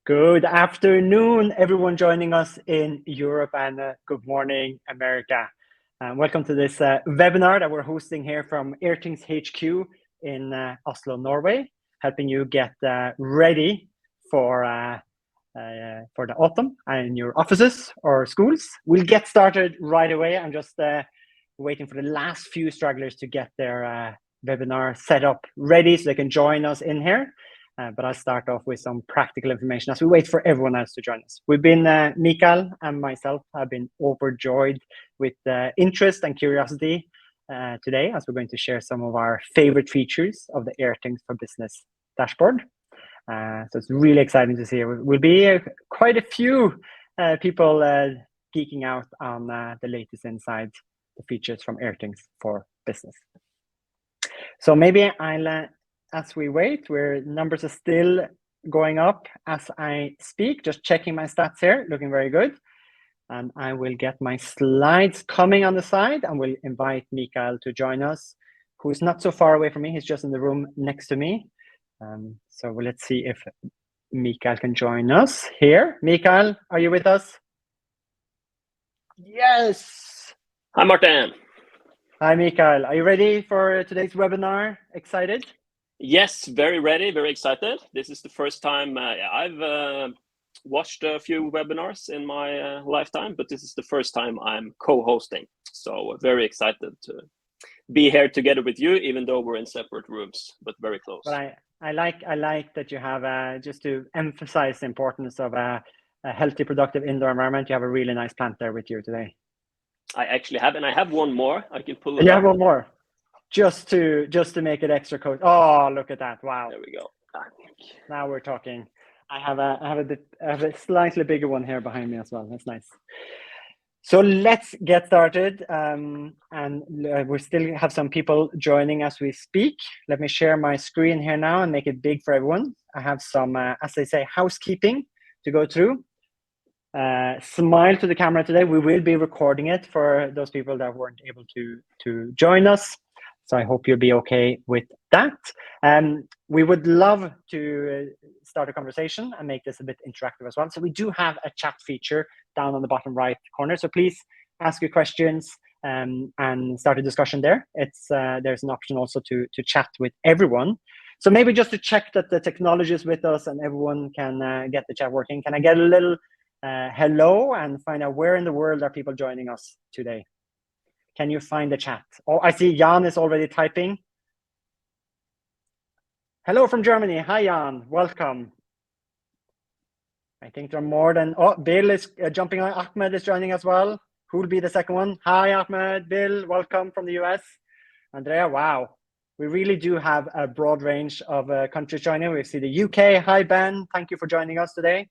Good afternoon, everyone joining us in Europe, and good morning, America. Welcome to this webinar that we're hosting here from Airthings HQ in Oslo, Norway, helping you get ready for the autumn in your offices or schools. We'll get started right away. I'm just waiting for the last few stragglers to get their webinar set up ready so they can join us in here. But I'll start off with some practical information as we wait for everyone else to join us. We've been, Mikael and myself have been overjoyed with interest and curiosity today, as we're going to share some of our favorite features of the Airthings for Business dashboard. So it's really exciting to see. We'll be quite a few people geeking out on the latest inside the features from Airthings for Business. So maybe I'll as we wait, where numbers are still going up as I speak, just checking my stats here, looking very good. And I will get my slides coming on the side, and we'll invite Mikael to join us, who is not so far away from me. He's just in the room next to me. So let's see if Mikael can join us here. Mikael, are you with us? Yes. Hi, Martin. Hi, Mikael. Are you ready for today's webinar? Excited? Yes, very ready, very excited. This is the first time I've watched a few webinars in my lifetime, but this is the first time I'm co-hosting. So very excited to be here together with you, even though we're in separate rooms, but very close. But I like that you have, just to emphasize the importance of a healthy, productive indoor environment, you have a really nice plant there with you today. I actually have, and I have one more. I can pull it up. You have one more. Just to make it extra coat. Oh, look at that! Wow. There we go. Now we're talking. I have a slightly bigger one here behind me as well. That's nice. So let's get started. And we still have some people joining as we speak. Let me share my screen here now and make it big for everyone. I have some, as they say, housekeeping to go through. Smile to the camera today. We will be recording it for those people that weren't able to join us. So I hope you'll be okay with that. We would love to start a conversation and make this a bit interactive as well. So we do have a chat feature down on the bottom right corner. So please ask your questions and start a discussion there. There's an option also to chat with everyone. So maybe just to check that the technology is with us and everyone can get the chat working. Can I get a little hello and find out where in the world are people joining us today? Can you find the chat? Oh, I see Jan is already typing. Hello from Germany. Hi, Jan. Welcome. I think there are more than... Oh, Bill is jumping on. Ahmed is joining as well. Who will be the second one? Hi, Ahmed. Bill, welcome from the US. Andrea, wow. We really do have a broad range of countries joining. We see the UK. Hi, Ben. Thank you for joining us today.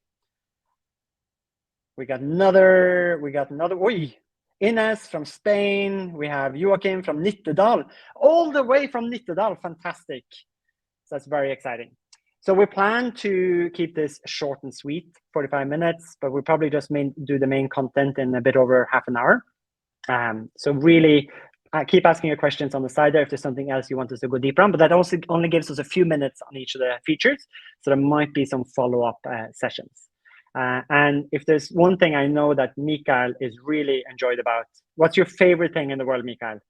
We got another... Oi. Ines from Spain. We have Joachim from Nittedal, all the way from Nittedal. Fantastic. So that's very exciting. So we plan to keep this short and sweet, 45 minutes, but we'll probably just do the main content in a bit over half an hour. So really keep asking your questions on the side there if there's something else you want us to go deeper on, but that also only gives us a few minutes on each of the features. So there might be some follow-up sessions. And if there's one thing I know that Mikael is really enjoyed about, what's your favorite thing in the world, Mikael?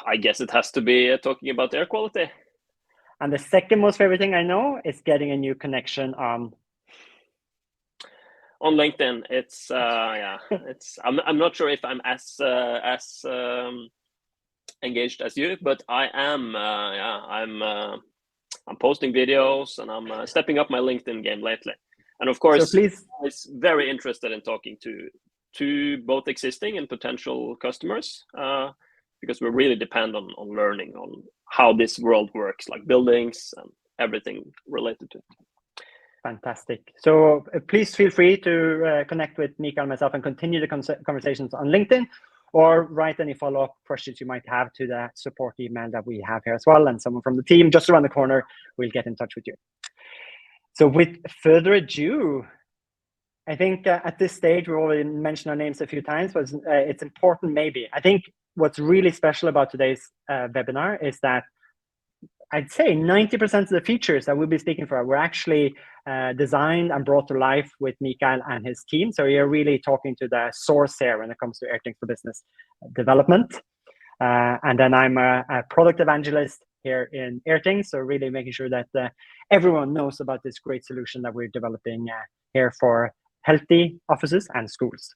I guess it has to be talking about air quality. And the second most favorite thing I know is getting a new connection on LinkedIn. It's I'm not sure if I'm as engaged as you, but I am. I'm posting videos and I'm stepping up my LinkedIn game lately. And of course, so please, I'm very interested in talking to both existing and potential customers because we really depend on learning on how this world works, like buildings and everything related to it. Fantastic. So please feel free to connect with Mikael and myself and continue the conversations on LinkedIn, or write any follow-up questions you might have to the support email that we have here as well. And someone from the team just around the corner will get in touch with you. So with further ado, I think at this stage, we've already mentioned our names a few times, but it's important maybe. I think what's really special about today's webinar is that I'd say 90% of the features that we'll be speaking for were actually designed and brought to life with Mikael and his team. So you're really talking to the source here when it comes to Airthings for Business development. And then I'm a product evangelist here in Airthings, so really making sure that everyone knows about this great solution that we're developing here for healthy offices and schools.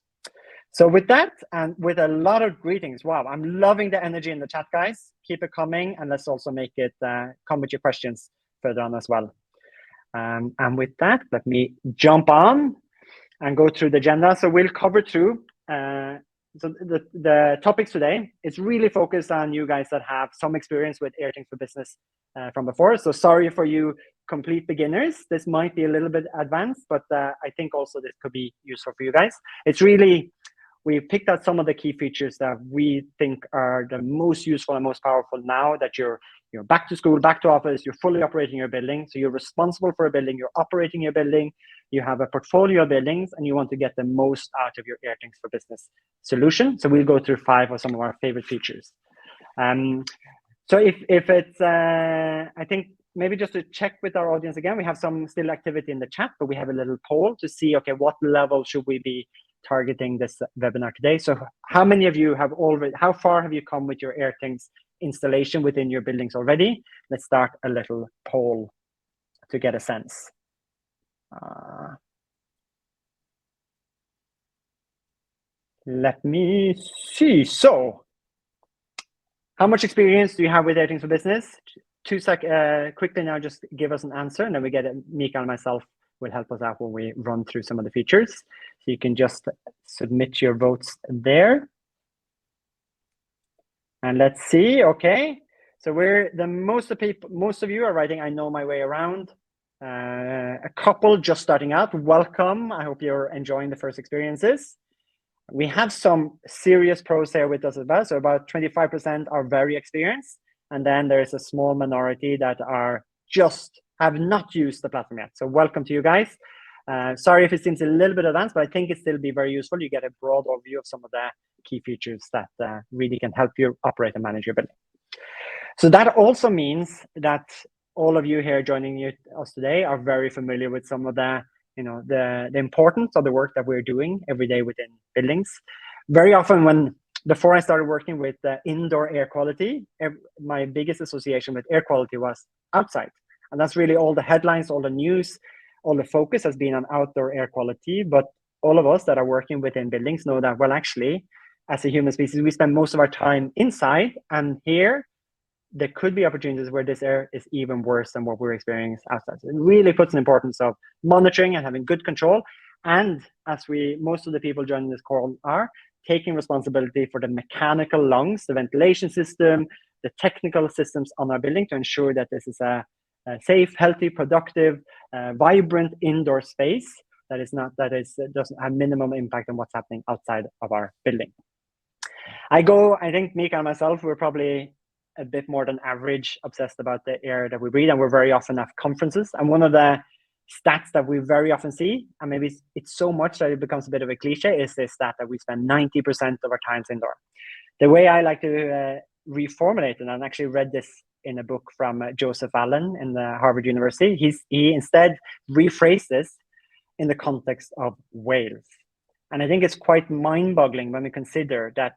So with that, and with a lot of greetings, wow, I'm loving the energy in the chat, guys. Keep it coming, and let's also make it come with your questions further on as well. And with that, let me jump on and go through the agenda. So we'll cover through. So the topics today is really focused on you guys that have some experience with Airthings for Business from before. So sorry for you complete beginners. This might be a little bit advanced, but I think also this could be useful for you guys. It's really, we picked out some of the key features that we think are the most useful and most powerful now that you're back to school, back to office, you're fully operating your building. So you're responsible for a building, you're operating your building, you have a portfolio of buildings, and you want to get the most out of your Airthings for Business solution. So we'll go through 5 of some of our favorite features. So if it's, I think maybe just to check with our audience again, we have some still activity in the chat, but we have a little poll to see, okay, what level should we be targeting this webinar today? So how many of you have already, how far have you come with your Airthings installation within your buildings already? Let's start a little poll to get a sense. Let me see. So how much experience do you have with Airthings for Business? Quickly now, just give us an answer, and then we get it. Mika and myself will help us out when we run through some of the features. So you can just submit your votes there. And let's see, okay. So most of you are writing, I know my way around. A couple just starting out, welcome. I hope you're enjoying the first experiences. We have some serious pros here with us as well. So about 25% are very experienced. And then there's a small minority that have not used the platform yet. So welcome to you guys. Sorry if it seems a little bit advanced, but I think it still be very useful. You get a broad overview of some of the key features that really can help you operate and manage your building. So that also means that all of you here joining us today are very familiar with some of the importance of the work that we're doing every day within buildings. Very often before I started working with indoor air quality, my biggest association with air quality was outside. And that's really all the headlines, all the news, all the focus has been on outdoor air quality. But all of us that are working within buildings know that, well, actually, as a human species, we spend most of our time inside. And here, there could be opportunities where this air is even worse than what we're experiencing outside. So it really puts an importance of monitoring and having good control. And as most of the people joining this call are, taking responsibility for the mechanical lungs, the ventilation system, the technical systems on our building to ensure that this is a safe, healthy, productive, vibrant indoor space doesn't have minimum impact on what's happening outside of our building. I think Mika and myself, we're probably a bit more than average obsessed about the air that we breathe, and we're very often at conferences. And one of the stats that we very often see, and maybe it's so much that it becomes a bit of a cliche, is this stat that we spend 90% of our time indoor. The way I like to reformulate, and I actually read this in a book from Joseph Allen in the Harvard University, he instead rephrased this in the context of whales. And I think it's quite mind-boggling when we consider that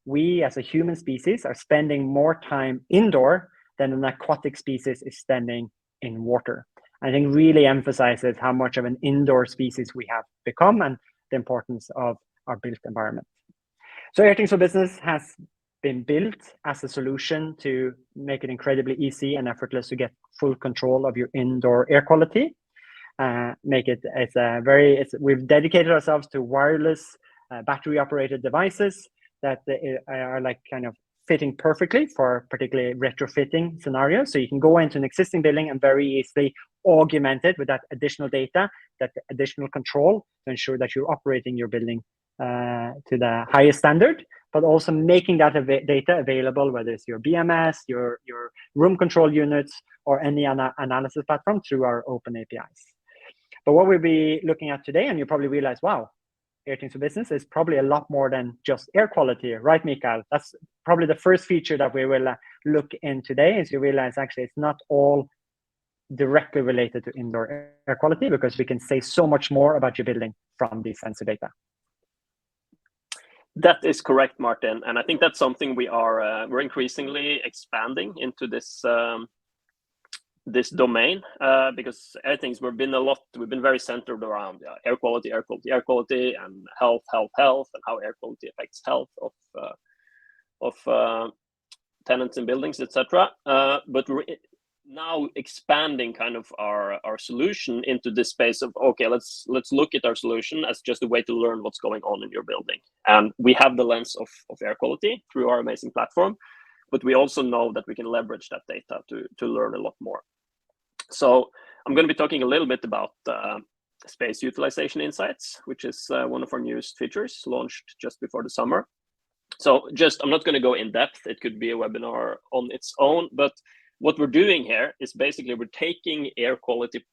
we as a human species are spending more time indoor than an aquatic species is spending in water. I think really emphasizes how much of an indoor species we have become and the importance of our built environment. So Airthings for Business has been built as a solution to make it incredibly easy and effortless to get full control of your indoor air quality. We've dedicated ourselves to wireless battery-operated devices that are like kind of fitting perfectly for particularly retrofitting scenarios. So you can go into an existing building and very easily augment it with that additional data, that additional control to ensure that you're operating your building to the highest standard, but also making that data available, whether it's your BMS, your room control units, or any analysis platform through our open APIs. But what we'll be looking at today, and you probably realize, wow, Airthings for Business is probably a lot more than just air quality, right, Mikael? That's probably the first feature that we will look in today, is you realize actually it's not all directly related to indoor air quality, because we can say so much more about your building from the sensor data. That is correct, Martin, and I think that's something we're increasingly expanding into this this domain, because Airthings we've been very centered around air quality, and health, and how air quality affects health of tenants in buildings, etc. But we're now expanding kind of our solution into this space of, okay, let's look at our solution as just a way to learn what's going on in your building. And we have the lens of air quality through our amazing platform, but we also know that we can leverage that data to learn a lot more. So I'm going to be talking a little bit about space utilization insights, which is one of our newest features launched just before the summer. So I'm not going to go in depth. It could be a webinar on its own, but what we're doing here is basically we're taking air quality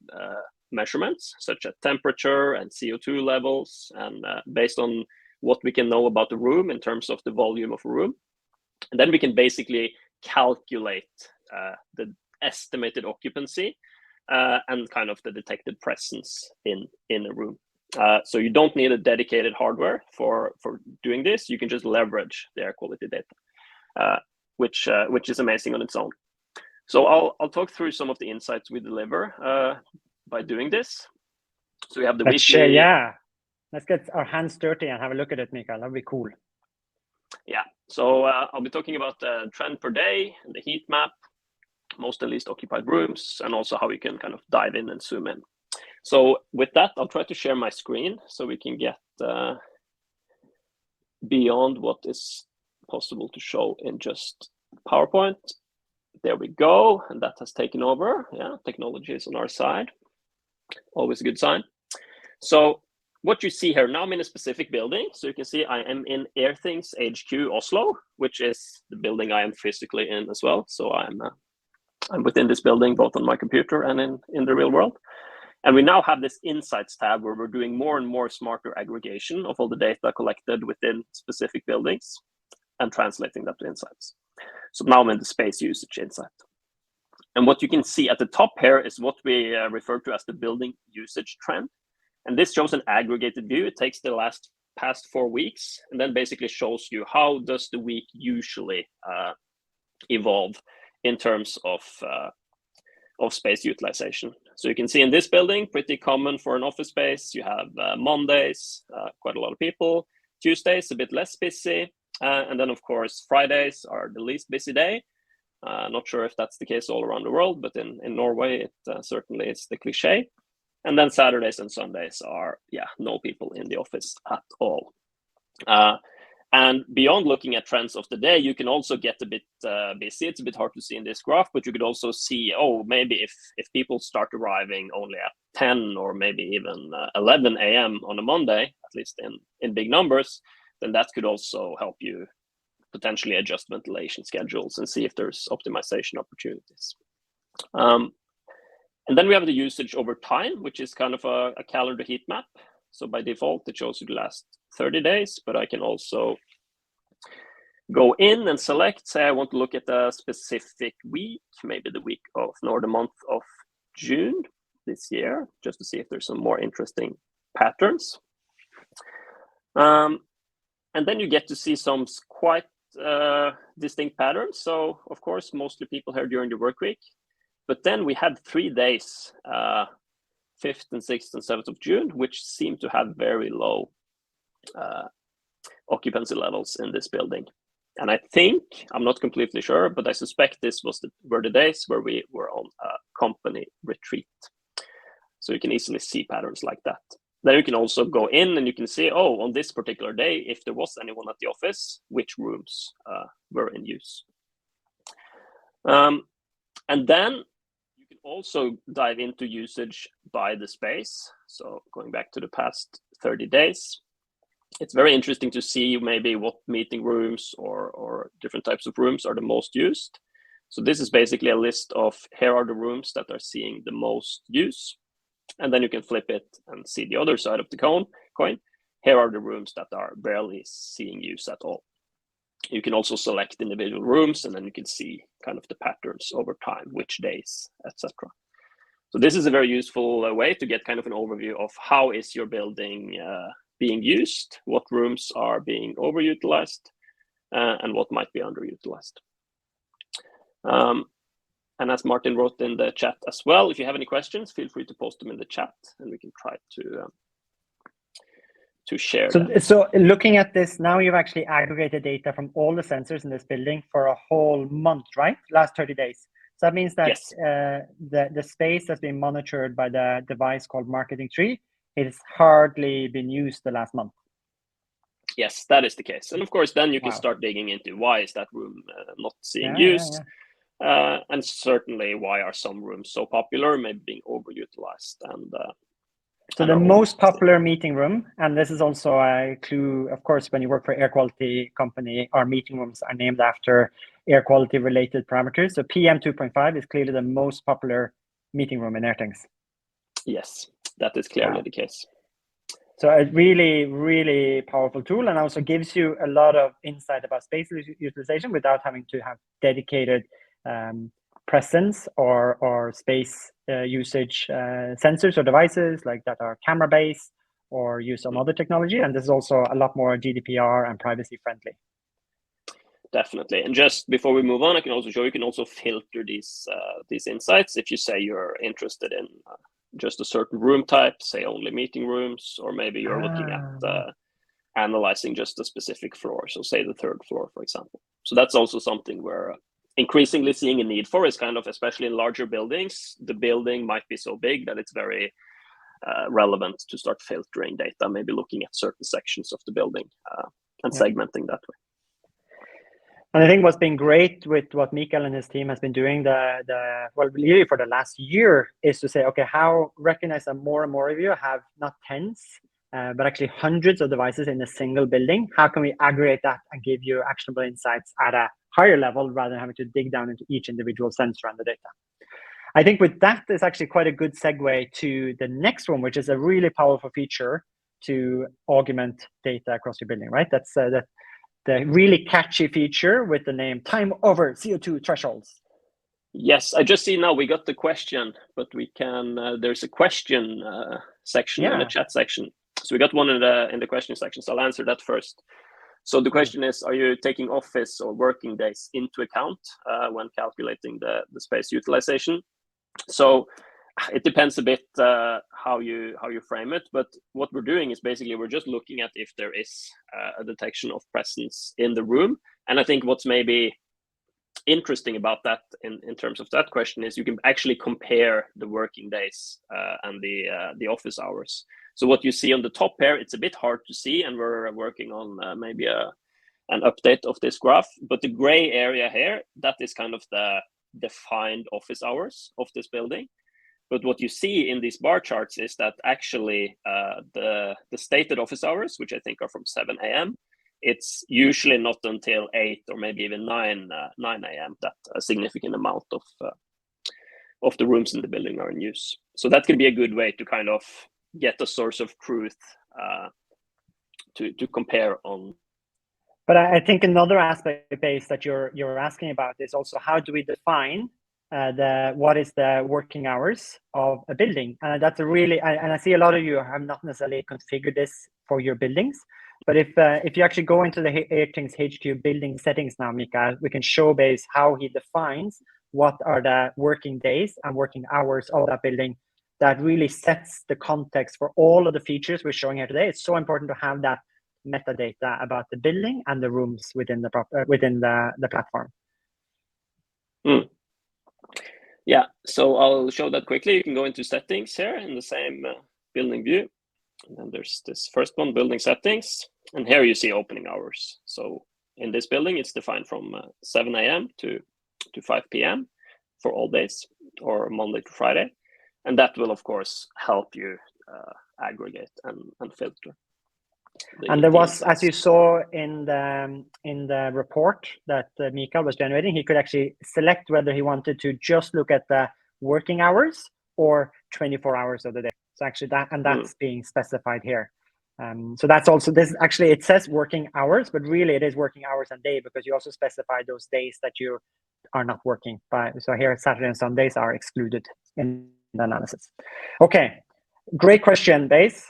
measurements, such as temperature and CO2 levels, and based on what we can know about the room in terms of the volume of a room. And then we can basically calculate the estimated occupancy and kind of the detected presence in a room. So you don't need a dedicated hardware for doing this. You can just leverage the air quality data, which is amazing on its own. So I'll talk through some of the insights we deliver by doing this. So we have the weekly. Yeah, let's get our hands dirty and have a look at it, Mikael. That'd be cool. Yeah. So I'll be talking about the trend per day, the heat map, most and least occupied rooms, and also how we can kind of dive in and zoom in. So with that, I'll try to share my screen so we can get beyond what is possible to show in just PowerPoint. There we go, and that has taken over. Yeah, technology is on our side. Always a good sign. So what you see here, now I'm in a specific building. So you can see I am in Airthings HQ Oslo, which is the building I am physically in as well. So I'm within this building, both on my computer and in the real world. And we now have this Insights tab where we're doing more and more smarter aggregation of all the data collected within specific buildings and translating that to insights. So now I'm in the space usage insight. And what you can see at the top here is what we refer to as the building usage trend. And this shows an aggregated view. It takes the past 4 weeks and then basically shows you how does the week usually evolve in terms of space utilization. So you can see in this building, pretty common for an office space. You have Mondays, quite a lot of people. Tuesdays, a bit less busy. And then, of course, Fridays are the least busy day. Not sure if that's the case all around the world, but in Norway, it certainly is the cliche. And then Saturdays and Sundays are, no people in the office at all. And beyond looking at trends of the day, you can also get a bit busy. It's a bit hard to see in this graph, but you could also see, maybe if people start arriving only at 10 or maybe even 11 a.m. on a Monday, at least in big numbers, then that could also help you potentially adjust ventilation schedules and see if there's optimization opportunities. And then we have the usage over time, which is kind of a calendar heat map. So by default, it shows you the last 30 days, but I can also go in and select, say I want to look at a specific week, maybe the week of, the month of June this year, just to see if there's some more interesting patterns. And then you get to see some quite distinct patterns. So of course, mostly people here during the work week, but then we had 3 days, 5th and 6th and 7th of June, which seem to have very low occupancy levels in this building. And I think, I'm not completely sure, but I suspect this were the days where we were on a company retreat. So you can easily see patterns like that. Then you can also go in and you can see, on this particular day, if there was anyone at the office, which rooms were in use. And then you can also dive into usage by the space. So going back to the past 30 days, it's very interesting to see maybe what meeting rooms or different types of rooms are the most used. So this is basically a list of, here are the rooms that are seeing the most use. And then you can flip it and see the other side of the coin. here are the rooms that are barely seeing use at all. You can also select individual rooms, and then you can see kind of the patterns over time, which days, etc. So this is a very useful way to get kind of an overview of how is your building being used, what rooms are being overutilized, and what might be underutilized. And as Martin wrote in the chat as well, if you have any questions, feel free to post them in the chat, and we can try to share them. So looking at this, now you've actually aggregated data from all the sensors in this building for a whole month, right? Last 30 days. So that means that yes. The space that's been monitored by the device called Marketing Tree, it has hardly been used the last month. Yes, that is the case. And of course, then you can start digging into why is that room not seeing use? And certainly why are some rooms so popular, maybe being overutilized. And so the most popular meeting room, and this is also a clue, of course, when you work for air quality company, our meeting rooms are named after air quality related parameters. So PM 2.5 is clearly the most popular meeting room in Airthings. Yes, that is clearly the case. So a really, really powerful tool, and also gives you a lot of insight about space utilization without having to have dedicated presence or space usage sensors or devices like that are camera based or use some other technology. And this is also a lot more GDPR and privacy friendly. Definitely. And just before we move on, I can also show you can also filter these insights if you say you're interested in just a certain room type, say only meeting rooms, or maybe you're looking at analyzing just a specific floor, so say the third floor, for example. So that's also something we're increasingly seeing a need for, is kind of, especially in larger buildings, the building might be so big that it's very relevant to start filtering data, maybe looking at certain sections of the building and segmenting that way. And I think what's been great with what Mikael and his team has been doing well, really for the last year, is to say, okay, how recognize that more and more of you have not tens, but actually hundreds of devices in a single building. How can we aggregate that and give you actionable insights at a higher level rather than having to dig down into each individual sensor and the data? I think with that is actually quite a good segue to the next one, which is a really powerful feature to augment data across your building, right? That's the really catchy feature with the name time over CO2 thresholds. Yes, I just see now we got the question, but we can, there's a question section in the chat section. So we got one in the question section, so I'll answer that first. So the question is, are you taking office or working days into account when calculating the space utilization? So it depends a bit how you frame it, but what we're doing is basically we're just looking at if there is a detection of presence in the room. And I think what's maybe interesting about that in terms of that question is you can actually compare the working days and the office hours. So what you see on the top here, it's a bit hard to see, and we're working on maybe an update of this graph, but the gray area here, that is kind of the defined office hours of this building. But what you see in these bar charts is that actually the stated office hours, which I think are from 7 a.m., it's usually not until 8 or maybe even 9 a.m. that a significant amount of the rooms in the building are in use. So that could be a good way to kind of get a source of truth to compare on. But I think another aspect base that you're asking about is also how do we define what is the working hours of a building? And that's a really, and I see a lot of you have not necessarily configured this for your buildings, but if you actually go into the Airthings HQ building settings now, Mikael, we can show base how he defines what are the working days and working hours of that building. That really sets the context for all of the features we're showing here today. It's so important to have that metadata about the building and the rooms within the platform. Yeah, so I'll show that quickly. You can go into settings here in the same building view. And then there's this first one, building settings. And here you see opening hours. So in this building, it's defined from 7 a.m. to 5 p.m. for all days, or Monday to Friday. And that will, of course, help you aggregate and filter. And there was, as you saw in the report that Mikael was generating, he could actually select whether he wanted to just look at the working hours or 24 hours of the day. So actually that's being specified here. So that's also, this actually, it says working hours, but really it is working hours and day, because you also specify those days that you are not working by. So here Saturday and Sundays are excluded in the analysis. Okay, great question, Base.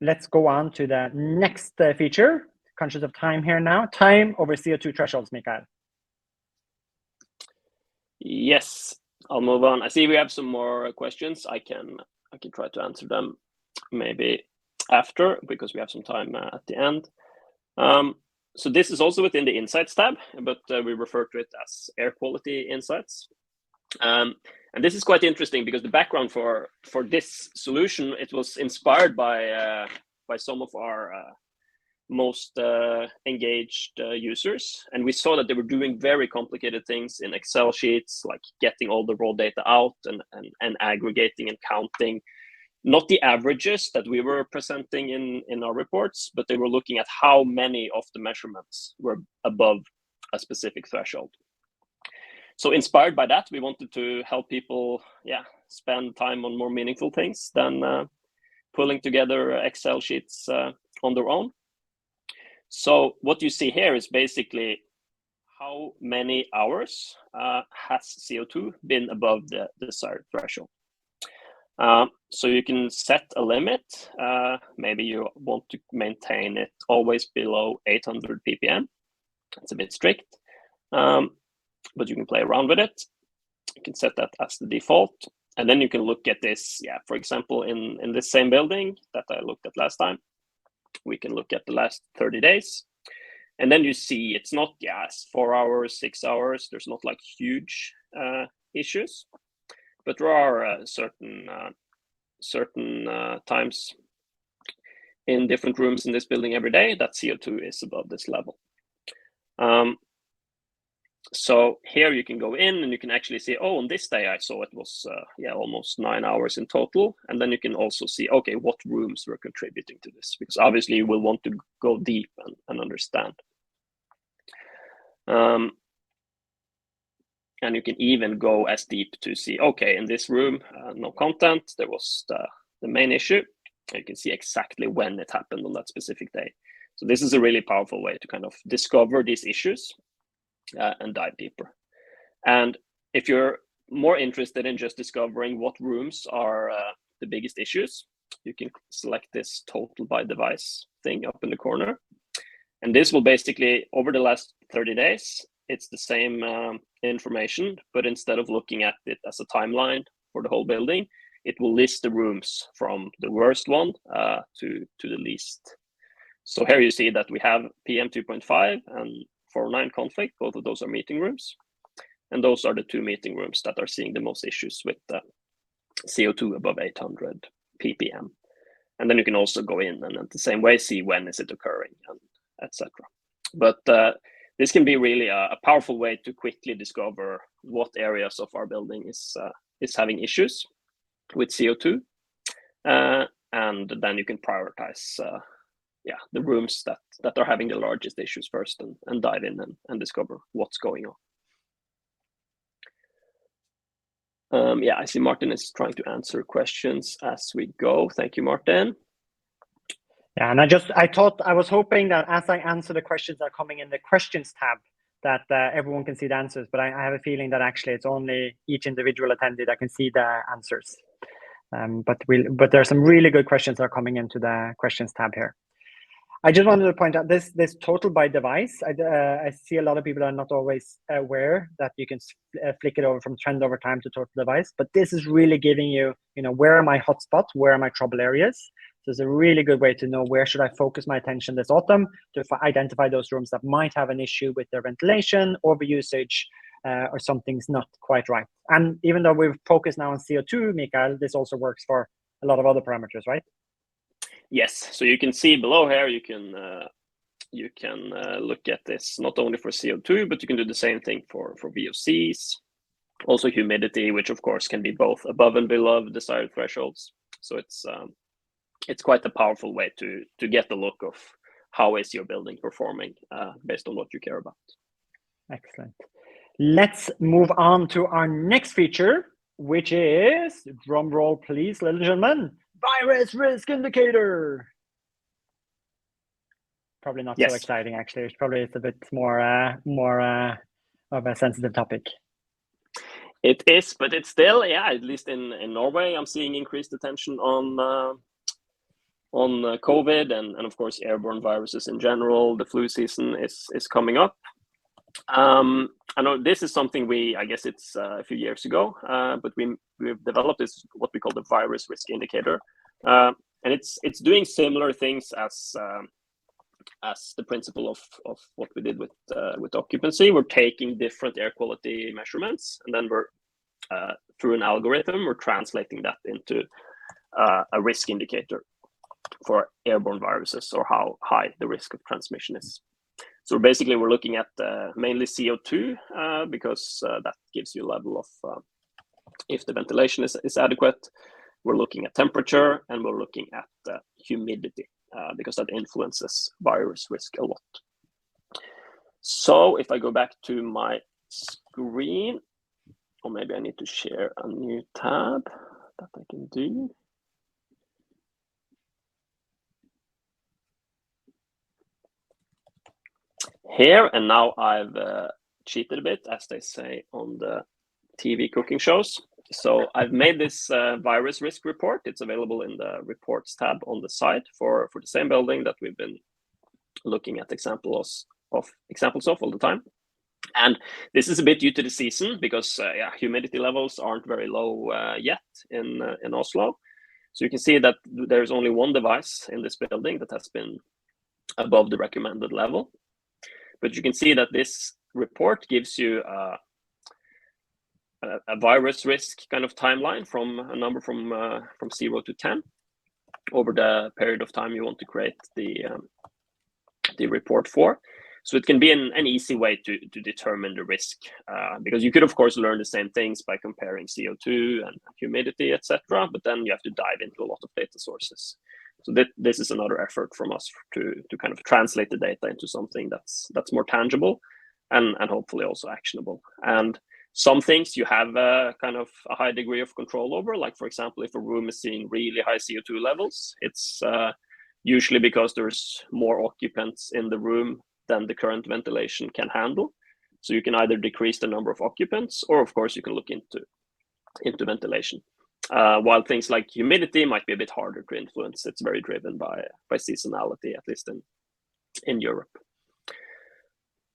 Let's go on to the next feature. Conscious of time here now. Time over CO2 thresholds, Mikael. Yes, I'll move on. I see we have some more questions. I can try to answer them maybe after, because we have some time at the end. So this is also within the Insights tab, but we refer to it as Air Quality Insights. And this is quite interesting, because the background for this solution, it was inspired by some of our most engaged users, and we saw that they were doing very complicated things in Excel sheets, like getting all the raw data out and aggregating and counting, not the averages that we were presenting in our reports, but they were looking at how many of the measurements were above a specific threshold. So inspired by that, we wanted to help people, spend time on more meaningful things than pulling together Excel sheets on their own. So what you see here is basically how many hours has CO2 been above the desired threshold. So you can set a limit. Maybe you want to maintain it always below 800 ppm. It's a bit strict, but you can play around with it. You can set that as the default. And then you can look at this, for example, in this same building that I looked at last time. We can look at the last 30 days. And then you see it's not 4 hours, 6 hours. There's not like huge issues, but there are certain times in different rooms in this building every day that CO2 is above this level. So here you can go in and you can actually see, on this day I saw it was almost 9 hours in total. And then you can also see, okay, what rooms were contributing to this, because obviously you will want to go deep and understand. And you can even go as deep to see, okay, in this room, no content, there was the main issue. You can see exactly when it happened on that specific day. So this is a really powerful way to kind of discover these issues and dive deeper. And if you're more interested in just discovering what rooms are the biggest issues, you can select this total by device thing up in the corner. And this will basically, over the last 30 days, it's the same information, but instead of looking at it as a timeline for the whole building, it will list the rooms from the worst one to the least. So here you see that we have PM 2.5 and 409 conflict. Both of those are meeting rooms. And those are the two meeting rooms that are seeing the most issues with CO2 above 800 ppm. And then you can also go in and the same way see when is it occurring, and etc. But this can be really a powerful way to quickly discover what areas of our building is having issues with CO2, and then you can prioritize the rooms that are having the largest issues first, and dive in and discover what's going on. I see Martin is trying to answer questions as we go. Thank you, Martin. Yeah, and I was hoping that as I answer the questions that are coming in the questions tab, that everyone can see the answers, but I have a feeling that actually it's only each individual attendee that can see the answers. But there are some really good questions that are coming into the questions tab here. I just wanted to point out this total by device. I see a lot of people are not always aware that you can flick it over from trend over time to total device, but this is really giving you, where are my hotspots, where are my trouble areas. So it's a really good way to know where should I focus my attention this autumn to identify those rooms that might have an issue with their ventilation, overusage, or something's not quite right. And even though we've focused now on CO2, Mikael, this also works for a lot of other parameters, right? Yes, so you can see below here, you can look at this not only for CO2, but you can do the same thing for VOCs, also humidity, which of course can be both above and below desired thresholds. So it's quite a powerful way to get the look of how is your building performing based on what you care about. Excellent. Let's move on to our next feature, which is, drum roll please, ladies and gentlemen, virus risk indicator. Probably not so exciting, actually. It's a bit more of a sensitive topic. It is, but it's still, at least in Norway, I'm seeing increased attention on COVID and of course airborne viruses in general. The flu season is coming up. I know this is something I guess it's a few years ago, but we've developed this, what we call the virus risk indicator, and it's doing similar things as the principle of what we did with occupancy. We're taking different air quality measurements, and then we're through an algorithm, we're translating that into a risk indicator for airborne viruses, or how high the risk of transmission is. So basically, we're looking at mainly CO2 because that gives you a level of if the ventilation is adequate. We're looking at temperature, and we're looking at humidity because that influences virus risk a lot. So if I go back to my screen, or maybe I need to share a new tab that I can do. Here, and now I've cheated a bit, as they say on the TV cooking shows. So I've made this virus risk report. It's available in the reports tab on the side for the same building that we've been looking at examples of all the time. And this is a bit due to the season because humidity levels aren't very low yet in Oslo. So you can see that there's only one device in this building that has been above the recommended level. But you can see that this report gives you a virus risk kind of timeline from a number from 0 to 10 over the period of time you want to create the report for. So it can be an easy way to determine the risk, because you could, of course, learn the same things by comparing CO2 and humidity, etc. But then you have to dive into a lot of data sources. So this is another effort from us to kind of translate the data into something that's more tangible and hopefully also actionable. And some things you have kind of a high degree of control over, like, for example, if a room is seeing really high CO2 levels, it's usually because there's more occupants in the room than the current ventilation can handle. So you can either decrease the number of occupants, or of course you can look into ventilation. While things like humidity might be a bit harder to influence. It's very driven by seasonality, at least in Europe.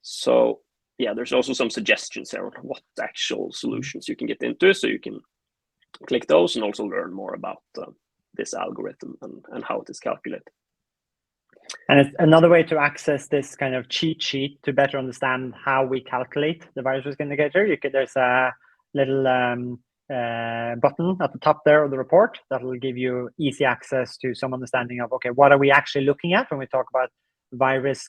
So yeah, there's also some suggestions there on what actual solutions you can get into. So you can click those and also learn more about this algorithm and how it is calculated. And it's another way to access this kind of cheat sheet to better understand how we calculate the virus risk indicator. There's a little button at the top there of the report that will give you easy access to some understanding of, okay, what are we actually looking at when we talk about virus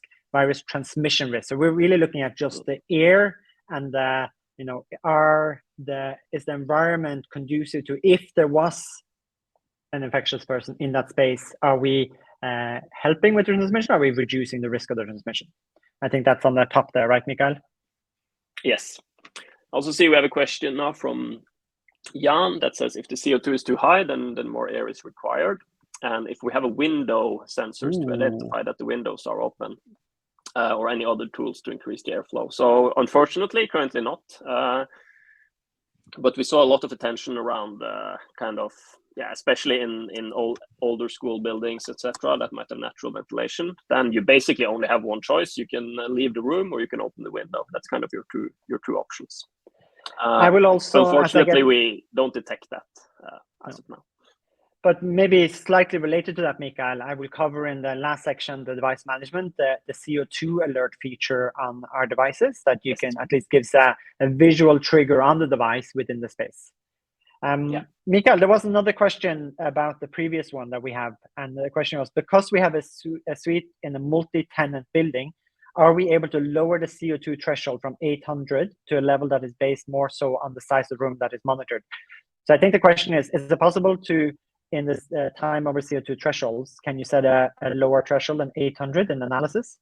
transmission risk? So we're really looking at just the air and is the environment conducive to, if there was an infectious person in that space, are we helping with the transmission? Are we reducing the risk of the transmission? I think that's on the top there, right, Mikael? Yes. Also see we have a question now from Jan that says, if the CO2 is too high, then more air is required. And if we have a window sensors to identify that the windows are open, or any other tools to increase the airflow. So unfortunately, currently not. But we saw a lot of attention around especially in older school buildings, etc., that might have natural ventilation. Then you basically only have one choice. You can leave the room or you can open the window. That's kind of your two options. I will also, unfortunately, we don't detect that as of now. But maybe slightly related to that, Mikael, I will cover in the last section, the device management, the CO2 alert feature on our devices that you can at least gives a visual trigger on the device within the space. Mikael, there was another question about the previous one that we have. And the question was, because we have a suite in a multi-tenant building, are we able to lower the CO2 threshold from 800 to a level that is based more so on the size of the room that is monitored? So I think the question is it possible to, in this time over CO2 thresholds, can you set a lower threshold than 800 in analysis?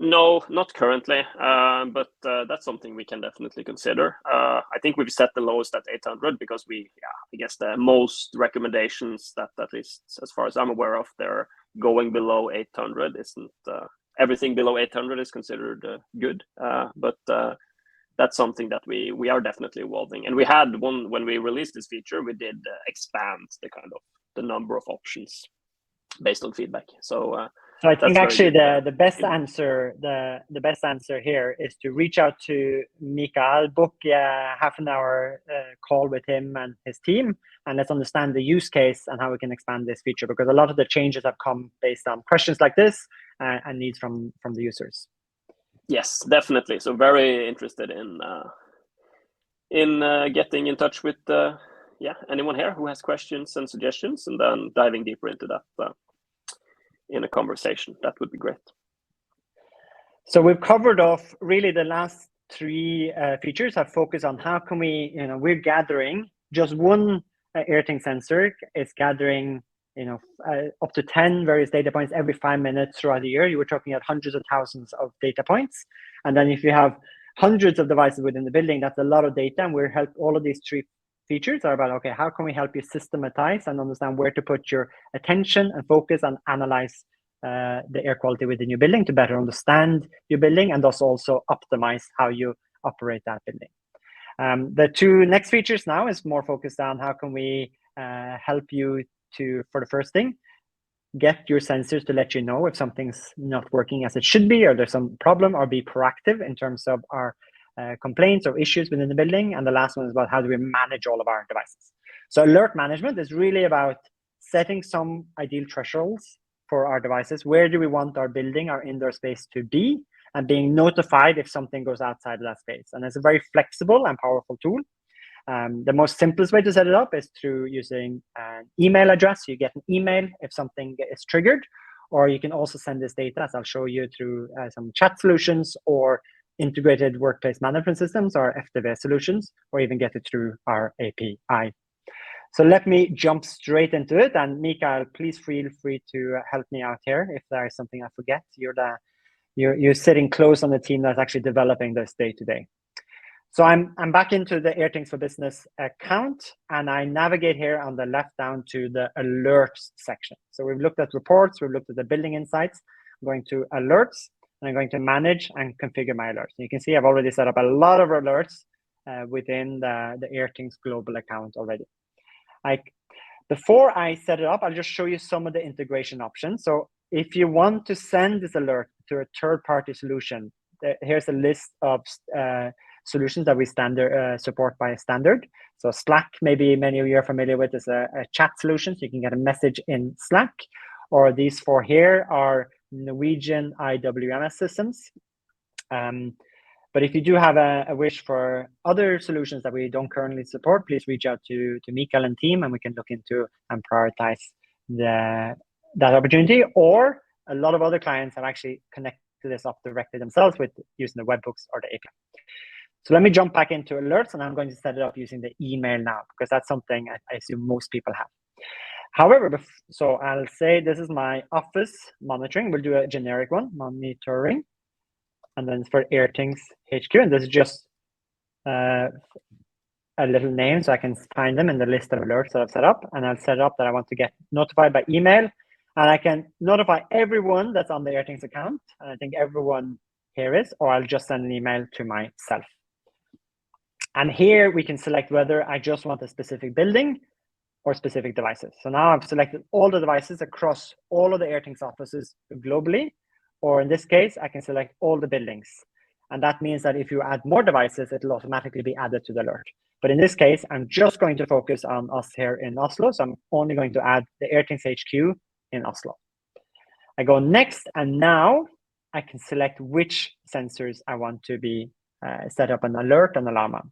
No, not currently, but that's something we can definitely consider. I think we've set the lowest at 800 because I guess the most recommendations that at least as far as I'm aware of, they're going below 800. Isn't everything below 800 is considered good, but that's something that we are definitely evolving. And we had one when we released this feature, we did expand the number of options based on feedback. So I think actually the best answer here is to reach out to Mikael, book a half an hour call with him and his team, and let's understand the use case and how we can expand this feature, because a lot of the changes have come based on questions like this and needs from the users. Yes, definitely. So very interested in getting in touch with anyone here who has questions and suggestions, and then diving deeper into that in a conversation. That would be great. So we've covered off really the last three features have focused on how can we, we're gathering just one Airthings sensor is gathering, up to 10 various data points every 5 minutes throughout the year. You were talking about hundreds of thousands of data points. And then if you have hundreds of devices within the building, that's a lot of data. And we're help all of these three features are about, okay, how can we help you systematize and understand where to put your attention and focus and analyze the air quality within your building to better understand your building and thus also optimize how you operate that building. The two next features now is more focused on how can we help you to, for the first thing, get your sensors to let you know if something's not working as it should be, or there's some problem, or be proactive in terms of our complaints or issues within the building. And the last one is about how do we manage all of our devices. So alert management is really about setting some ideal thresholds for our devices. Where do we want our building, our indoor space to be, and being notified if something goes outside of that space. And it's a very flexible and powerful tool. The most simplest way to set it up is through using an email address. You get an email if something is triggered, or you can also send this data, as I'll show you, through some chat solutions or integrated workplace management systems or FTV solutions, or even get it through our API. So let me jump straight into it. And Mikael, please feel free to help me out here if there is something I forget. You're sitting close on the team that's actually developing this day to day. So I'm back into the Airthings for Business account, and I navigate here on the left down to the alerts section. So we've looked at reports, we've looked at the building insights. I'm going to alerts, and I'm going to manage and configure my alerts. And you can see I've already set up a lot of alerts within the Airthings global account already. Before I set it up, I'll just show you some of the integration options. So if you want to send this alert to a third-party solution, here's a list of solutions that we support by standard. So Slack, maybe many of you are familiar with, is a chat solution, so you can get a message in Slack. Or these four here are Norwegian IWMS systems. But if you do have a wish for other solutions that we don't currently support, please reach out to Mikael and team, and we can look into and prioritize that opportunity. Or a lot of other clients have actually connected this up directly themselves with using the webhooks or the API. So let me jump back into alerts, and I'm going to set it up using the email now, because that's something I assume most people have. However, so I'll say this is my office monitoring. We'll do a generic one, monitoring. And then for Airthings HQ, and this is just a little name so I can find them in the list of alerts that I've set up. And I'll set up that I want to get notified by email, and I can notify everyone that's on the Airthings account. And I think everyone here is, or I'll just send an email to myself. And here we can select whether I just want a specific building or specific devices. So now I've selected all the devices across all of the Airthings offices globally, or in this case, I can select all the buildings. And that means that if you add more devices, it'll automatically be added to the alert. But in this case, I'm just going to focus on us here in Oslo. So I'm only going to add the Airthings HQ in Oslo. I go next, and now I can select which sensors I want to be set up an alert and alarm on.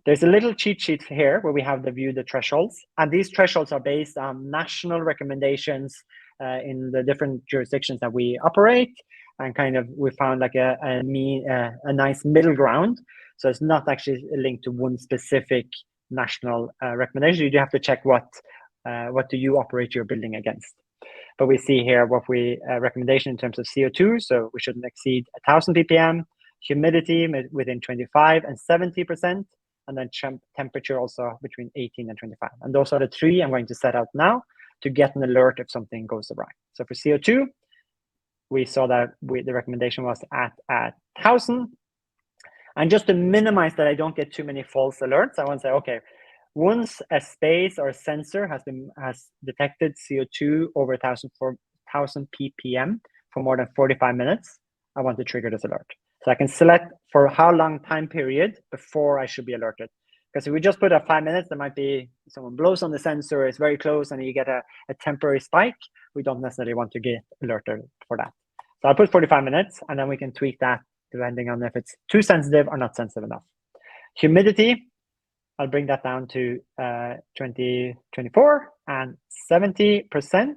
There's a little cheat sheet here where we have the thresholds. And these thresholds are based on national recommendations in the different jurisdictions that we operate, and kind of we found like a nice middle ground. So it's not actually linked to one specific national recommendation. You do have to check what do you operate your building against. but we see here what we recommendation in terms of CO2. So we shouldn't exceed 1,000 ppm, humidity within 25 and 70%, and then temperature also between 18 and 25. And those are the three I'm going to set out now to get an alert if something goes awry. So for CO2, we saw that the recommendation was at 1,000. And just to minimize that I don't get too many false alerts, I want to say, okay, once a space or a sensor has detected CO2 over 1,000 ppm for more than 45 minutes, I want to trigger this alert. So I can select for how long time period before I should be alerted. Because if we just put at 5 minutes, there might be someone blows on the sensor, it's very close, and you get a temporary spike. We don't necessarily want to get alerted for that. So I'll put 45 minutes, and then we can tweak that depending on if it's too sensitive or not sensitive enough. Humidity, I'll bring that down to 24 and 70%,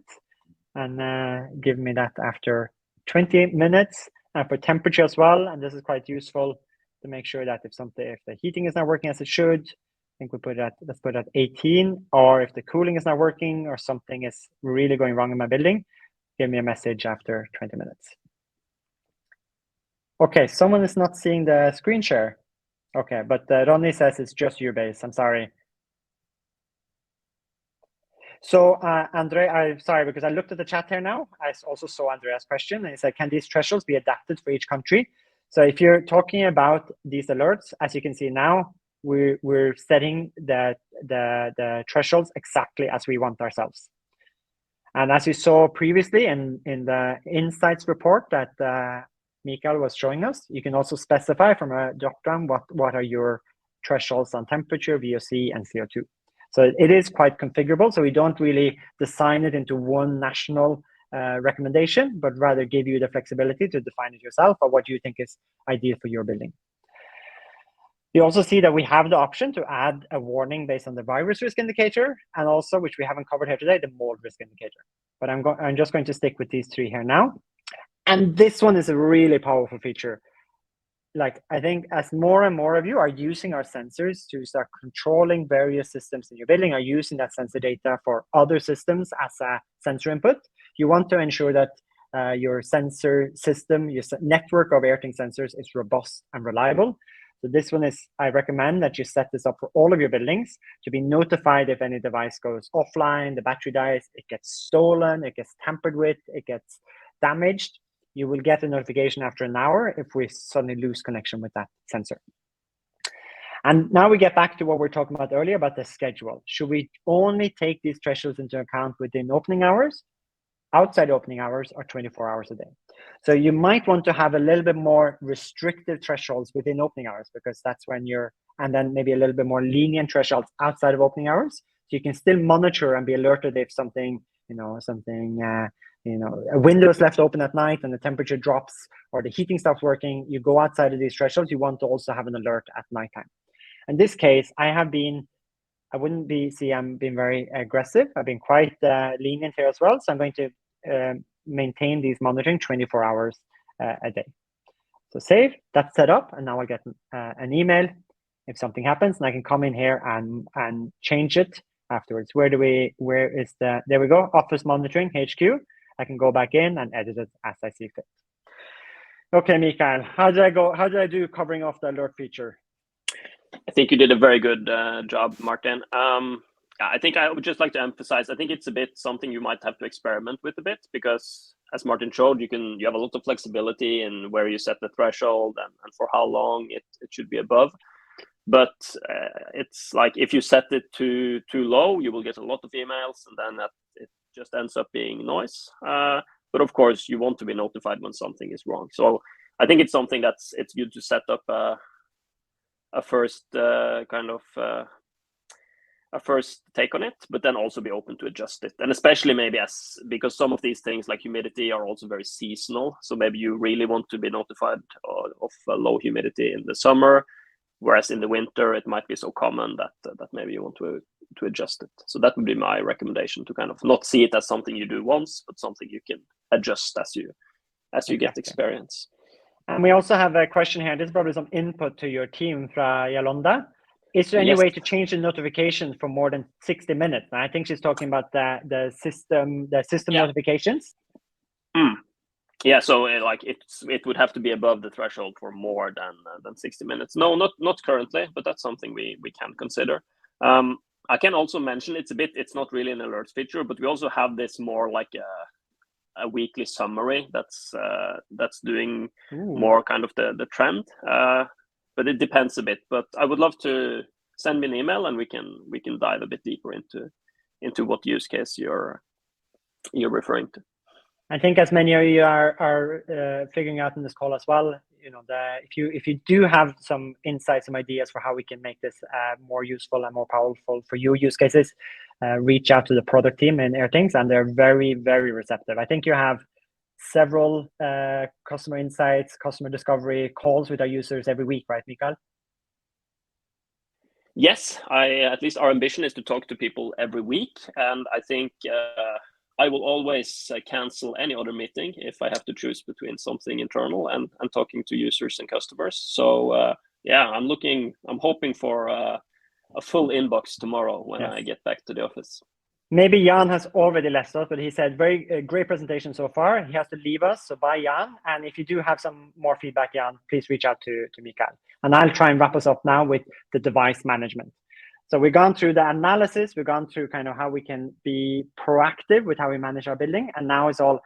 and give me that after 20 minutes. And for temperature as well, and this is quite useful to make sure that if the heating is not working as it should, I think let's put it at 18, or if the cooling is not working or something is really going wrong in my building, give me a message after 20 minutes. Okay, someone is not seeing the screen share. Okay, but Ronnie says it's just your base. I'm sorry. So Andre, I'm sorry, because I looked at the chat here now. I also saw Andrea's question, and he said, can these thresholds be adapted for each country? So if you're talking about these alerts, as you can see now, we're setting the thresholds exactly as we want ourselves. And as you saw previously in the insights report that Mikael was showing us, you can also specify from a drop-down what are your thresholds on temperature, VOC, and CO2. So it is quite configurable. So we don't really design it into one national recommendation, but rather give you the flexibility to define it yourself or what you think is ideal for your building. You also see that we have the option to add a warning based on the virus risk indicator, and also, which we haven't covered here today, the mold risk indicator. But I'm just going to stick with these three here now. And this one is a really powerful feature. Like, I think as more and more of you are using our sensors to start controlling various systems in your building, are using that sensor data for other systems as a sensor input, you want to ensure that your sensor system, your network of Airthings sensors is robust and reliable. So this one is, I recommend that you set this up for all of your buildings to be notified if any device goes offline, the battery dies, it gets stolen, it gets tampered with, it gets damaged. You will get a notification after an hour if we suddenly lose connection with that sensor. And now we get back to what we were talking about earlier about the schedule. Should we only take these thresholds into account within opening hours, outside opening hours, or 24 hours a day? So you might want to have a little bit more restrictive thresholds within opening hours, because that's when and then maybe a little bit more lenient thresholds outside of opening hours. So you can still monitor and be alerted if something, a window is left open at night and the temperature drops or the heating stops working, you go outside of these thresholds, you want to also have an alert at nighttime. In this case, I'm being very aggressive. I've been quite lenient here as well. So I'm going to maintain these monitoring 24 hours a day. So save, that's set up, and now I get an email if something happens, and I can come in here and change it afterwards. There we go, Office Monitoring, HQ. I can go back in and edit it as I see fit. Okay, Mikael, how did I do covering off the alert feature? I think you did a very good job, Martin. I think I would just like to emphasize, I think it's a bit something you might have to experiment with a bit, because as Martin showed, you have a lot of flexibility in where you set the threshold and for how long it should be above. But it's like if you set it too low, you will get a lot of emails, and then it just ends up being noise. But of course, you want to be notified when something is wrong. So I think it's something it's good to set up a first a first take on it, but then also be open to adjust it. And especially maybe because some of these things like humidity are also very seasonal. So maybe you really want to be notified of low humidity in the summer, whereas in the winter, it might be so common that maybe you want to adjust it. So that would be my recommendation, to kind of not see it as something you do once, but something you can adjust as you get experience. And we also have a question here. This is probably some input to your team from Yolanda. Is there any Yes. way to change the notification for more than 60 minutes? I think she's talking about the system Yeah. notifications. Yeah, so it would have to be above the threshold for more than 60 minutes. No, not currently, but that's something we can consider. I can also mention it's not really an alerts feature, but we also have this more like a weekly summary that's doing more kind of the trend. But it depends a bit. But I would love to send me an email and we can dive a bit deeper into what use case you're referring to. I think as many of you are figuring out in this call as well, you know, if you do have some insights, some ideas for how we can make this more useful and more powerful for you use cases, reach out to the product team in Airthings, and they're very, very receptive. I think you have several customer insights, customer discovery calls with our users every week, right, Mikael? Yes, at least our ambition is to talk to people every week, and I think I will always cancel any other meeting if I have to choose between something internal and talking to users and customers. So yeah, I'm hoping for a full inbox tomorrow when I get back to the office. Maybe Jan has already left us, but he said very great presentation so far. He has to leave us, so bye, Jan. And if you do have some more feedback, Jan, please reach out to Mikael. And I'll try and wrap us up now with the device management. So we've gone through the analysis, we've gone through kind of how we can be proactive with how we manage our building, and now it's all.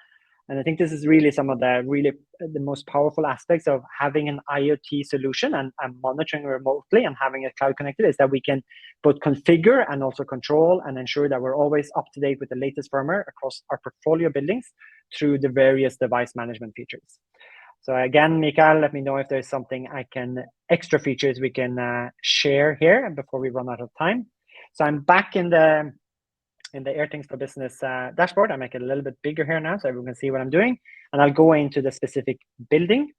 And I think this is really some of the most powerful aspects of having an IoT solution and monitoring remotely and having it cloud connected is that we can both configure and also control and ensure that we're always up to date with the latest firmware across our portfolio buildings through the various device management features. So again, Mikael, let me know if there's something extra features we can share here before we run out of time. So I'm back in the Airthings for Business dashboard. I make it a little bit bigger here now so everyone can see what I'm doing. And I'll go into the specific building.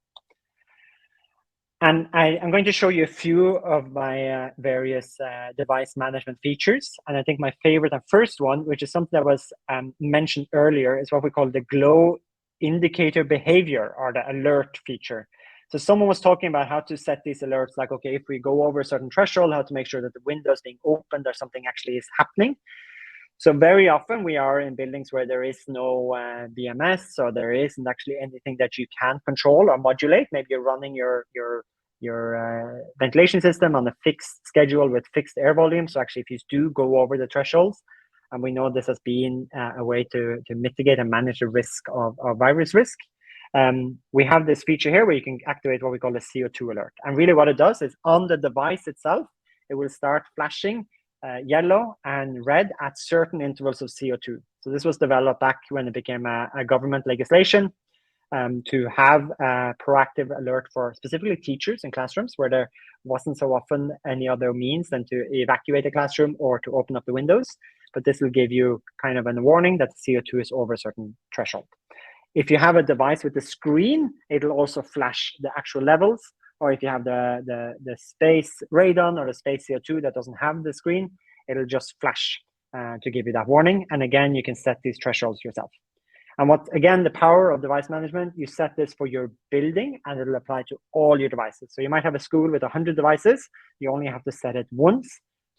And I'm going to show you a few of my various device management features. And I think my favorite and first one, which is something that was mentioned earlier, is what we call the glow indicator behavior, or the alert feature. So someone was talking about how to set these alerts, like, okay, if we go over a certain threshold, how to make sure that the window is being opened or something actually is happening. So very often we are in buildings where there is no BMS, or there isn't actually anything that you can control or modulate. Maybe you're running your ventilation system on a fixed schedule with fixed air volume. So actually, if you do go over the thresholds, and we know this has been a way to mitigate and manage the risk of virus risk, we have this feature here where you can activate what we call a CO2 alert. And really what it does is on the device itself, it will start flashing yellow and red at certain intervals of CO2. So this was developed back when it became a government legislation to have a proactive alert for specifically teachers in classrooms where there wasn't so often any other means than to evacuate a classroom or to open up the windows. But this will give you kind of a warning that the CO2 is over a certain threshold. If you have a device with a screen, it'll also flash the actual levels. Or if you have the space radon or the space CO2 that doesn't have the screen, it'll just flash to give you that warning. And again, you can set these thresholds yourself. And again, the power of device management, you set this for your building and it'll apply to all your devices. So you might have a school with 100 devices. You only have to set it once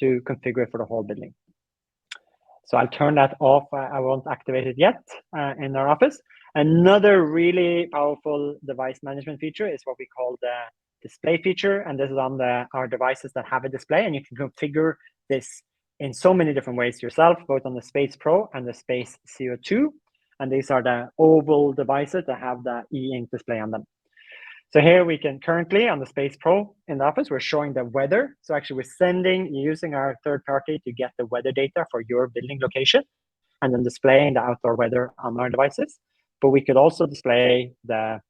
to configure it for the whole building. So I'll turn that off. I won't activate it yet in our office. Another really powerful device management feature is what we call the display feature. And this is on our devices that have a display. And you can configure this in so many different ways yourself, both on the Space Pro and the Space CO2. And these are the oval devices that have the e-ink display on them. So here we can currently on the Space Pro in the office, we're showing the weather. So actually we're using our third party to get the weather data for your building location and then displaying the outdoor weather on our devices. But we could also display the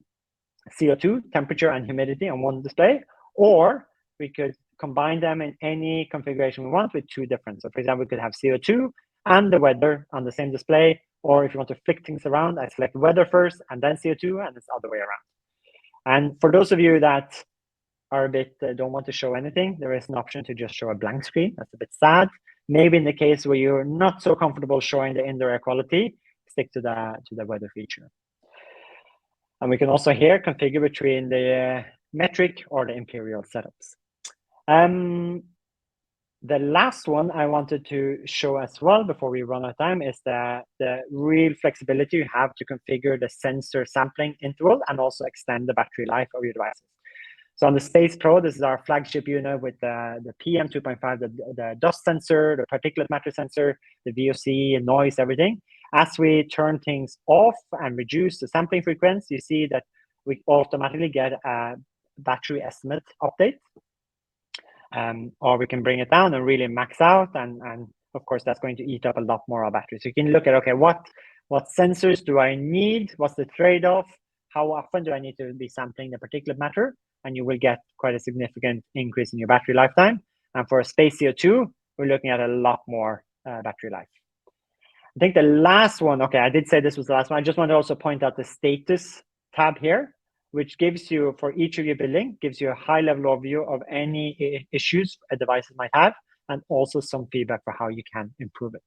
CO2, temperature and humidity on one display, or we could combine them in any configuration we want with two different. So for example, we could have CO2 and the weather on the same display, or if you want to flick things around, I select weather first and then CO2, and it's the other way around. And for those of you that are a bit don't want to show anything, there is an option to just show a blank screen. That's a bit sad. Maybe in the case where you're not so comfortable showing the indoor air quality, stick to the weather feature. And we can also here configure between the metric or the imperial setups. The last one I wanted to show as well before we run out of time is the real flexibility you have to configure the sensor sampling interval and also extend the battery life of your devices. So on the Space Pro, this is our flagship unit with the PM 2.5, the dust sensor, the particulate matter sensor, the VOC, noise, everything. As we turn things off and reduce the sampling frequency, you see that we automatically get a battery estimate update. Or we can bring it down and really max out, and of course that's going to eat up a lot more of battery. So you can look at, okay, what sensors do I need? What's the trade-off? How often do I need to be sampling the particulate matter? And you will get quite a significant increase in your battery lifetime. And for space CO2, we're looking at a lot more battery life. I think the last one, okay, I did say this was the last one. I just want to also point out the status tab here, which gives you, for each of your building, gives you a high-level overview of any issues a device might have, and also some feedback for how you can improve it.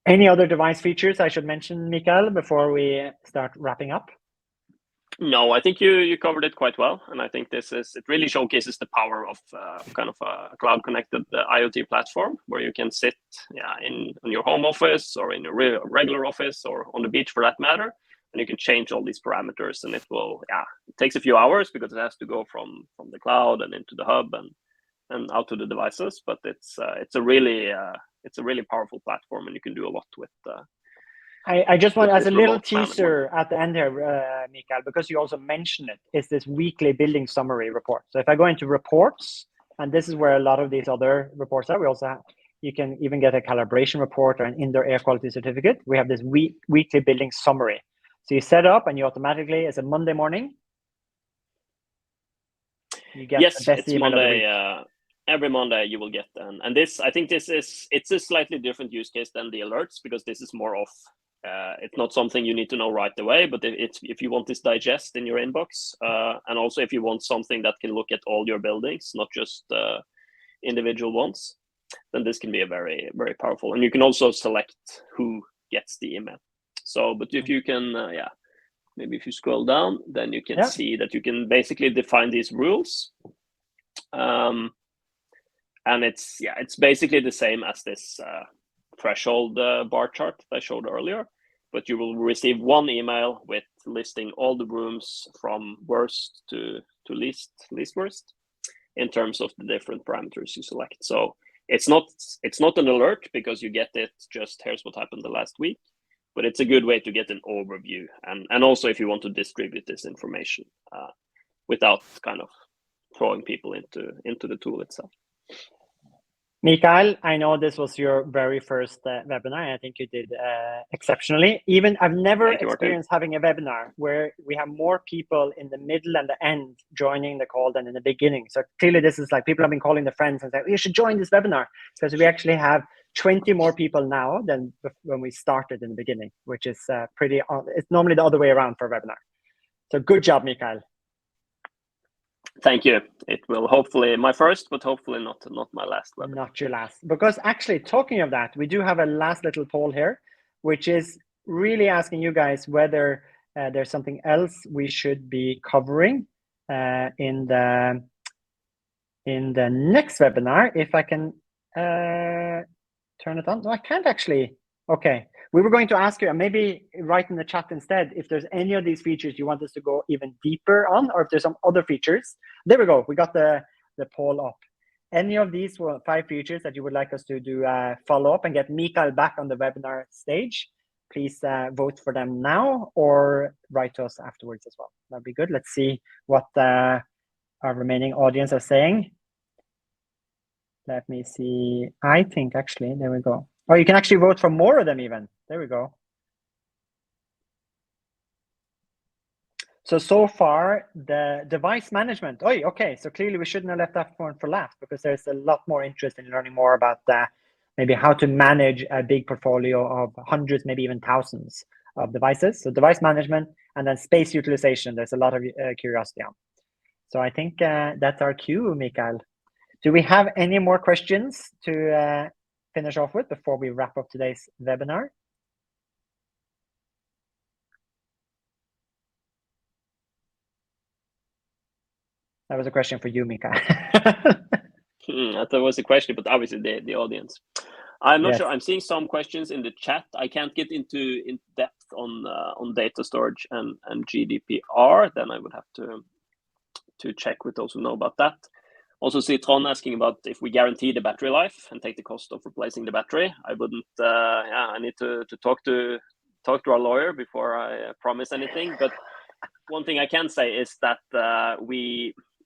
Any other device features I should mention, Mikael, before we start wrapping up? No, I think you covered it quite well, and I think it really showcases the power of kind of a cloud-connected IoT platform where you can sit, in your home office or in your regular office or on the beach for that matter, and you can change all these parameters, and it takes a few hours because it has to go from the cloud and into the hub and out to the devices, but it's a really powerful platform, and you can do a lot with. I just want, as a little teaser at the end here, Mikael, because you also mentioned it, is this weekly building summary report. So if I go into reports, and this is where a lot of these other reports are, we also have, you can even get a calibration report or an indoor air quality certificate. We have this weekly building summary. So you set up and you automatically, it's a Monday morning, you get the best it's email Monday. of the week. Every Monday you will get them, and I think it's a slightly different use case than the alerts, because this is more of it's not something you need to know right away, but if you want this digest in your inbox, and also if you want something that can look at all your buildings, not just individual ones, then this can be a very, very powerful. And you can also select who gets the email. So, but if you can, maybe if you scroll down, then you can see that you can basically define these rules. And it's basically the same as this threshold bar chart that I showed earlier, but you will receive one email with listing all the rooms from worst to least worst in terms of the different parameters you select. So it's not an alert because you get it just, here's what happened the last week, but it's a good way to get an overview, and also if you want to distribute this information without kind of throwing people into the tool itself. Mikael, I know this was your very first webinar. I think you did exceptionally. Even I've never experienced having a webinar where we have more people in the middle and the end joining the call than in the beginning. So clearly this is like people have been calling their friends and saying, you should join this webinar, because we actually have 20 more people now than when we started in the beginning, which is it's normally the other way around for a webinar. So good job, Mikael. Thank you. It will hopefully my first, but hopefully not my last webinar. Not your last. Because actually, talking of that, we do have a last little poll here, which is really asking you guys whether there's something else we should be covering in the next webinar. If I can turn it on. No, I can't actually. Okay. We were going to ask you, and maybe write in the chat instead, if there's any of these features you want us to go even deeper on, or if there's some other features. There we go. We got the poll up. Any of these 5 features that you would like us to do follow up and get Mikael back on the webinar stage, please vote for them now or write to us afterwards as well. That'd be good. Let's see what our remaining audience are saying. Let me see. I think actually, there we go. Oh, you can actually vote for more of them even. There we go. So far, the device management. Oh, okay. So clearly we shouldn't have left that one for last, because there's a lot more interest in learning more about maybe how to manage a big portfolio of hundreds, maybe even thousands of devices. So device management, and then space utilization. There's a lot of curiosity on. So I think that's our cue, Mikael. Do we have any more questions to finish off with before we wrap up today's webinar? That was a question for you, Mikael. That was a question, but obviously the audience. I'm not Yes. sure. I'm seeing some questions in the chat. I can't get into in depth on data storage and GDPR. Then I would have to check with those who know about that. Also, see Tron asking about if we guarantee the battery life and take the cost of replacing the battery. I wouldn't. I need to talk to our lawyer before I promise anything. But one thing I can say is that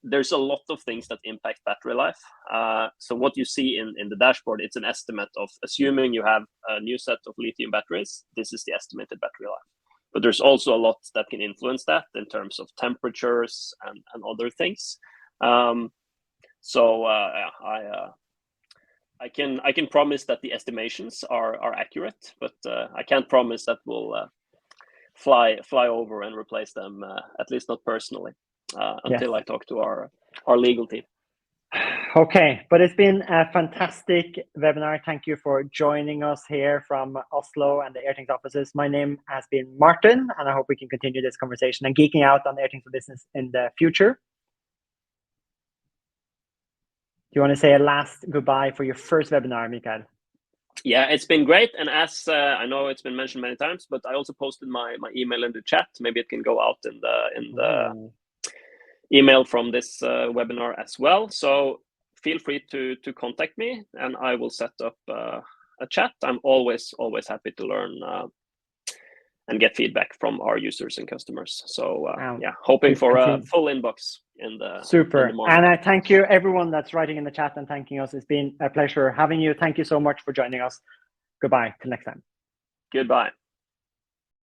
there's a lot of things that impact battery life. So what you see in the dashboard, it's an estimate of assuming you have a new set of lithium batteries. This is the estimated battery life. But there's also a lot that can influence that in terms of temperatures and other things. I can promise that the estimations are accurate, but I can't promise that we'll fly over and replace them, at least not personally, until I talk to our legal team. Okay, but it's been a fantastic webinar. Thank you for joining us here from Oslo and the Airthings offices. My name has been Martin, and I hope we can continue this conversation and geeking out on Airthings for Business in the future. Do you want to say a last goodbye for your first webinar, Mikael? Yeah, it's been great. And as I know it's been mentioned many times, but I also posted my email in the chat. Maybe it can go out in the email from this webinar as well. So feel free to contact me, and I will set up a chat. I'm always happy to learn and get feedback from our users and customers. So hoping for a full inbox in the super. In the morning. And I thank you everyone that's writing in the chat and thanking us. It's been a pleasure having you. Thank you so much for joining us. Goodbye till next time. Goodbye.